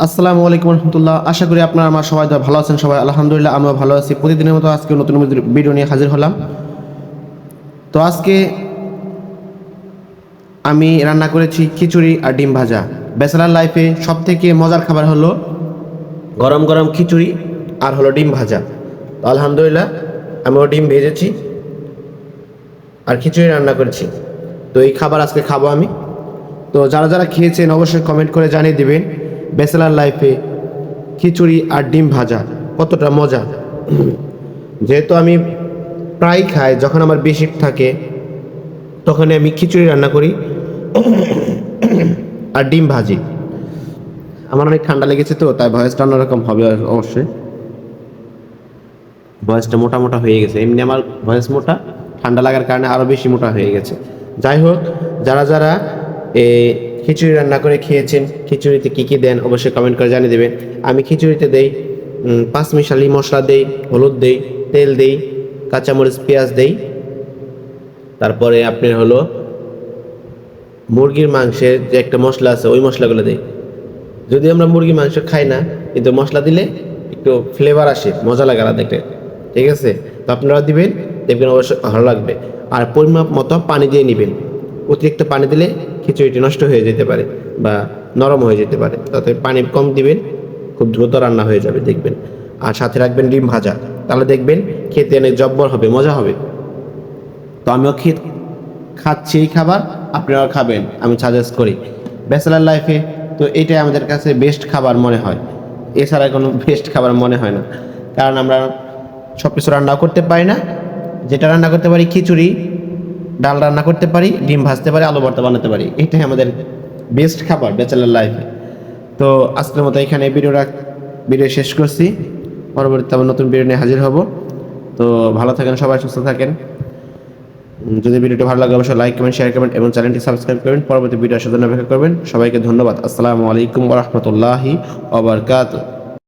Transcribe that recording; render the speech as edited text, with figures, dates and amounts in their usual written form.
আসসালামু আলাইকুম রহমতুল্লাহ। আশা করি আপনারা আমার সবাই ভালো আছেন। সবাই আলহামদুলিল্লাহ, আমিও ভালো আছি। প্রতিদিনের মতো আজকে নতুন ভিডিও নিয়ে হাজির হলাম। তো আজকে আমি রান্না করেছি খিচুড়ি আর ডিম ভাজা। ব্যাচেলার লাইফে সব থেকে মজার খাবার হলো গরম গরম খিচুড়ি আর হলো ডিম ভাজা। তো আলহামদুলিল্লাহ আমিও ডিম ভেজেছি আর খিচুড়ি রান্না করেছি। তো এই খাবার আজকে খাবো আমি। তো যারা যারা খেয়েছেন অবশ্যই কমেন্ট করে জানিয়ে দেবেন ব্যাচেলার লাইফে খিচুড়ি আর ডিম ভাজা কতটা মজা। যেহেতু আমি প্রায় খাই, যখন আমার বেশি থাকে তখন আমি খিচুড়ি রান্না করি আর ডিম ভাজি। আমার অনেক ঠান্ডা লেগেছে, তো তাই ভয়েসটা অন্যরকম হবে অবশ্যই। ভয়েসটা মোটা মোটা হয়ে গেছে, এমনি আমার ভয়েস মোটা, ঠান্ডা লাগার কারণে আরও বেশি মোটা হয়ে গেছে। যাই হোক, যারা যারা খিচুড়ি রান্না করে খেয়েছেন, খিচুড়িতে কী কী দেন অবশ্যই কমেন্ট করে জানিয়ে দেবেন। আমি খিচুড়িতে দেই পাঁচমিশালি মশলা দেই, হলুদ দেই, তেল দেই, কাঁচামরিচ পেঁয়াজ দেই, তারপরে আপনার হলো মুরগির মাংসের যে একটা মশলা আছে ওই মশলাগুলো দেই। যদি আমরা মুরগির মাংস খাই না, কিন্তু মশলা দিলে একটু ফ্লেভার আসে, মজা লাগে আলাদা দেখতে। ঠিক আছে, তো আপনারা দিবেন, দেখবেন অবশ্যই ভালো লাগবে। আর পরিমাপ মতো পানি দিয়ে নেবেন। অতিরিক্ত পানি দিলে খিচুড়িটি নষ্ট হয়ে যেতে পারে বা নরম হয়ে যেতে পারে, তাতে পানি কম দিবেন, খুব দ্রুত রান্না হয়ে যাবে দেখবেন। আর সাথে রাখবেন ডিম ভাজা, তাহলে দেখবেন খেতে অনেক জব্বর হবে, মজা হবে। তো আমিও খাচ্ছি এই খাবার, আপনারাও খাবেন, আমি সাজেস্ট করি। ব্যাচেলার লাইফে তো এটাই আমাদের কাছে বেস্ট খাবার মনে হয়, এছাড়া কোনো বেস্ট খাবার মনে হয় না। কারণ আমরা সব কিছু রান্নাও করতে পারি না। যেটা রান্না করতে পারি খিচুড়ি, ডাল রান্না করতে পারি, ডিম ভাজতে পারি, আলু ভর্তা বানাতে পারি, এটাই আমাদের বেস্ট খাবার ব্যাচেলার লাইফে। তো আজকের মতো এখানে ভিডিও শেষ করছি। পরবর্তীতে আবার নতুন ভিডিও নিয়ে হাজির হব। তো ভালো থাকেন সবাই, সুস্থ থাকেন। যদি ভিডিওটি ভালো লাগে অবশ্যই লাইক, কমেন্ট, শেয়ার করবেন এবং চ্যানেলটি সাবস্ক্রাইব করবেন। পরবর্তী ভিডিও আসার জন্য অপেক্ষা করবেন। সবাইকে ধন্যবাদ। আসসালামু আলাইকুম ওয়া রাহমাতুল্লাহি ওয়া বারাকাতুহু।